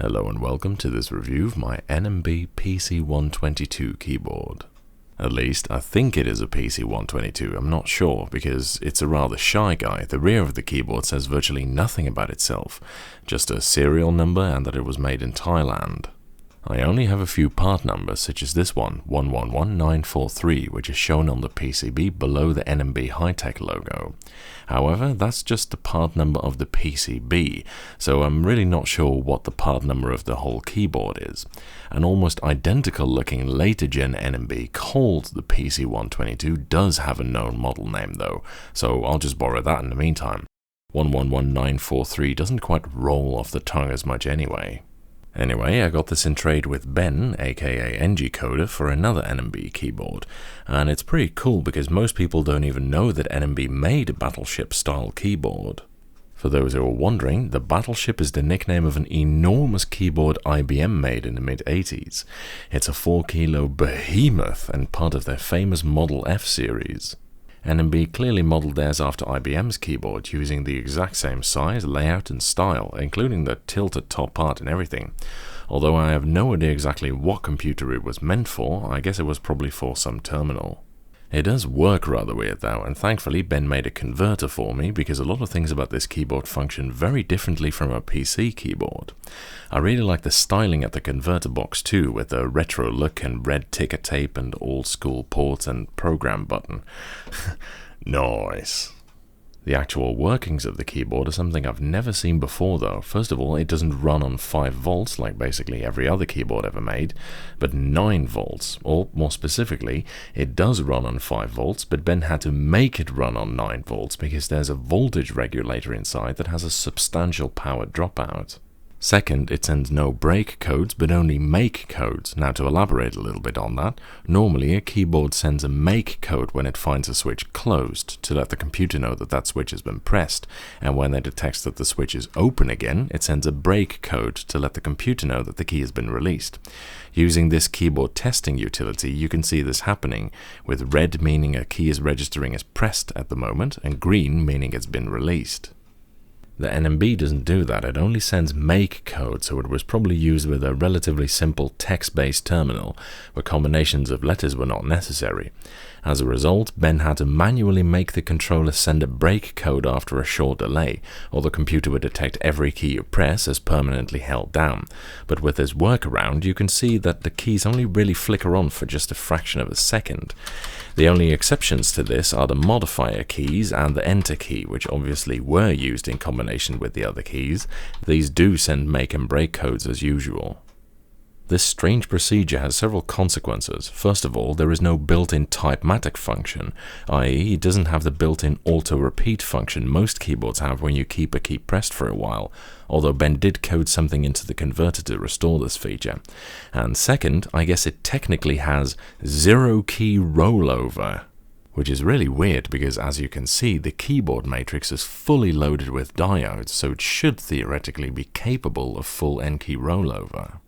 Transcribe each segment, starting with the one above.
Hello and welcome to this review of my NMB PC122 keyboard. At least, I think it is a PC122, I'm not sure, because it's a rather shy guy. The rear of the keyboard says virtually nothing about itself, just a serial number and that it was made in Thailand. I only have a few part numbers, such as this one, 111943, which is shown on the PCB below the NMB Hi-Tek logo. However, that's just the part number of the PCB, so I'm really not sure what the part number of the whole keyboard is. An almost identical looking later gen NMB called the PC122 does have a known model name though, so I'll just borrow that in the meantime. 111943 doesn't quite roll off the tongue as much anyway. Anyway, I got this in trade with Ben, aka NG-Coder, for another NMB keyboard, and it's pretty cool because most people don't even know that NMB made a Battleship style keyboard. For those who are wondering, the Battleship is the nickname of an enormous keyboard IBM made in the mid-80s. It's a 4-kilo behemoth and part of their famous Model F series. NMB clearly modeled theirs after IBM's keyboard, using the exact same size, layout and style, including the tilted top part and everything. Although I have no idea exactly what computer it was meant for, I guess it was probably for some terminal. It does work rather weird though, and thankfully Ben made a converter for me because a lot of things about this keyboard function very differently from a PC keyboard. I really like the styling at the converter box too, with the retro look and red ticker tape and old school ports and program button. Nice. The actual workings of the keyboard are something I've never seen before though. First of all, it doesn't run on 5 volts like basically every other keyboard ever made, but 9 volts, or more specifically, it does run on 5 volts, but Ben had to make it run on 9 volts because there's a voltage regulator inside that has a substantial power dropout. Second, it sends no break codes, but only make codes. Now to elaborate a little bit on that, normally a keyboard sends a make code when it finds a switch closed, to let the computer know that that switch has been pressed, and when it detects that the switch is open again, it sends a break code to let the computer know that the key has been released. Using this keyboard testing utility, you can see this happening, with red meaning a key is registering as pressed at the moment, and green meaning it's been released. The NMB doesn't do that, it only sends make code, so it was probably used with a relatively simple text-based terminal, where combinations of letters were not necessary. As a result, Ben had to manually make the controller send a break code after a short delay, or the computer would detect every key you press as permanently held down. But with this workaround, you can see that the keys only really flicker on for just a fraction of a second. The only exceptions to this are the modifier keys and the enter key, which obviously were used in combination with the other keys. These do send make and break codes as usual. This strange procedure has several consequences. First of all, there is no built-in typematic function, i.e. it doesn't have the built-in auto-repeat function most keyboards have when you keep a key pressed for a while, although Ben did code something into the converter to restore this feature. And second, I guess it technically has zero-key rollover, which is really weird because as you can see, the keyboard matrix is fully loaded with diodes, so it should theoretically be capable of full N-key rollover.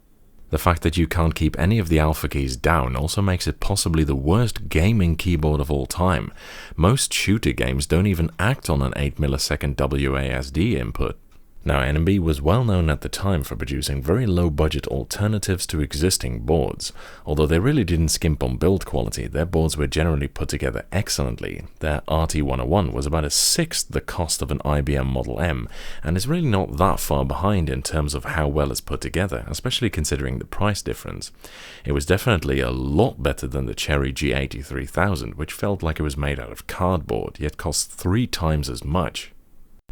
The fact that you can't keep any of the alpha keys down also makes it possibly the worst gaming keyboard of all time. Most shooter games don't even act on an 8 millisecond WASD input. Now, NMB was well known at the time for producing very low-budget alternatives to existing boards. Although they really didn't skimp on build quality, their boards were generally put together excellently. Their RT101 was about a sixth the cost of an IBM Model M, and is really not that far behind in terms of how well it's put together, especially considering the price difference. It was definitely a lot better than the Cherry G83,000, which felt like it was made out of cardboard, yet cost 3 times as much.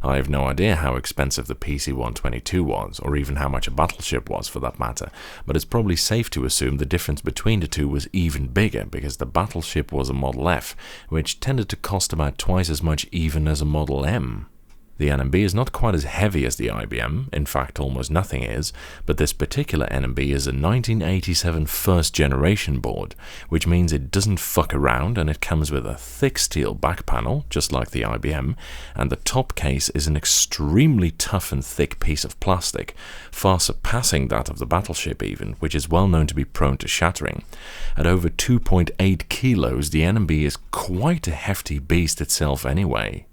I have no idea how expensive the PC122 was, or even how much a Battleship was for that matter, but it's probably safe to assume the difference between the two was even bigger, because the Battleship was a Model F, which tended to cost about twice as much even as a Model M. The NMB is not quite as heavy as the IBM, in fact almost nothing is, but this particular NMB is a 1987 first generation board, which means it doesn't fuck around and it comes with a thick steel back panel, just like the IBM, and the top case is an extremely tough and thick piece of plastic, far surpassing that of the Battleship even, which is well known to be prone to shattering. At over 2.8 kilos, the NMB is quite a hefty beast itself anyway.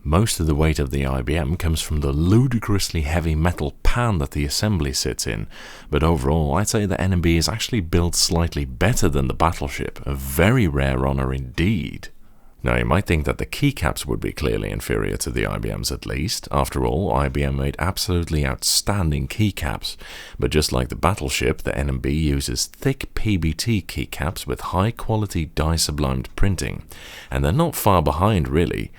Most of the weight of the IBM comes from the ludicrously heavy metal pan that the assembly sits in, but overall I'd say the NMB is actually built slightly better than the Battleship, a very rare honour indeed. Now you might think that the keycaps would be clearly inferior to the IBMs at least. After all, IBM made absolutely outstanding keycaps, but just like the Battleship, the NMB uses thick PBT keycaps with high quality dye sublimed printing, and they're not far behind really.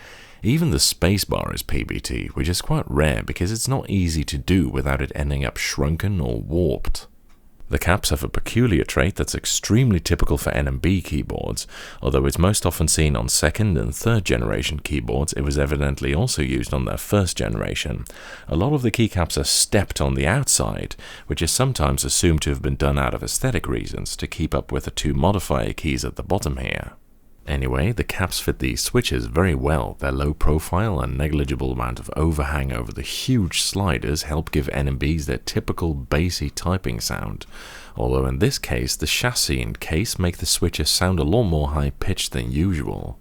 Even the spacebar is PBT, which is quite rare because it's not easy to do without it ending up shrunken or warped. The caps have a peculiar trait that's extremely typical for NMB keyboards. Although it's most often seen on second and third generation keyboards, it was evidently also used on their first generation. A lot of the keycaps are stepped on the outside, which is sometimes assumed to have been done out of aesthetic reasons to keep up with the two modifier keys at the bottom here. Anyway, the caps fit these switches very well. Their low profile and negligible amount of overhang over the huge sliders help give NMBs their typical bassy typing sound, although in this case the chassis and case make the switches sound a lot more high-pitched than usual.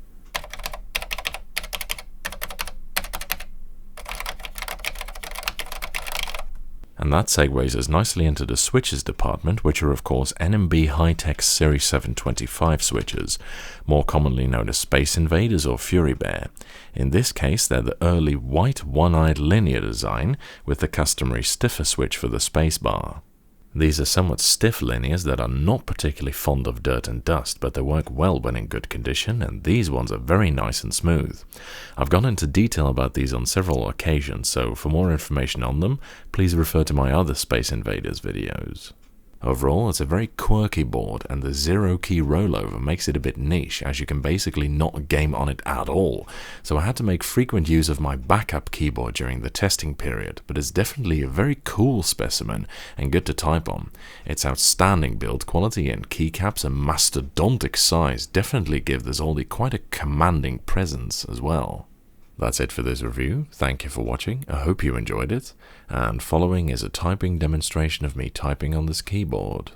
And that segues us nicely into the switches department, which are of course NMB Hi-Tek Series 725 switches, more commonly known as Space Invaders or Fury Bear. In this case, they're the early white one-eyed linear design with the customary stiffer switch for the spacebar. These are somewhat stiff linears that are not particularly fond of dirt and dust, but they work well when in good condition, and these ones are very nice and smooth. I've gone into detail about these on several occasions, so for more information on them, please refer to my other Space Invaders videos. Overall, it's a very quirky board, and the zero-key rollover makes it a bit niche, as you can basically not game on it at all, so I had to make frequent use of my backup keyboard during the testing period, but it's definitely a very cool specimen, and good to type on. Its outstanding build quality and keycaps and mastodontic size definitely give this oldie quite a commanding presence as well. That's it for this review. Thank you for watching, I hope you enjoyed it, and following is a typing demonstration of me typing on this keyboard.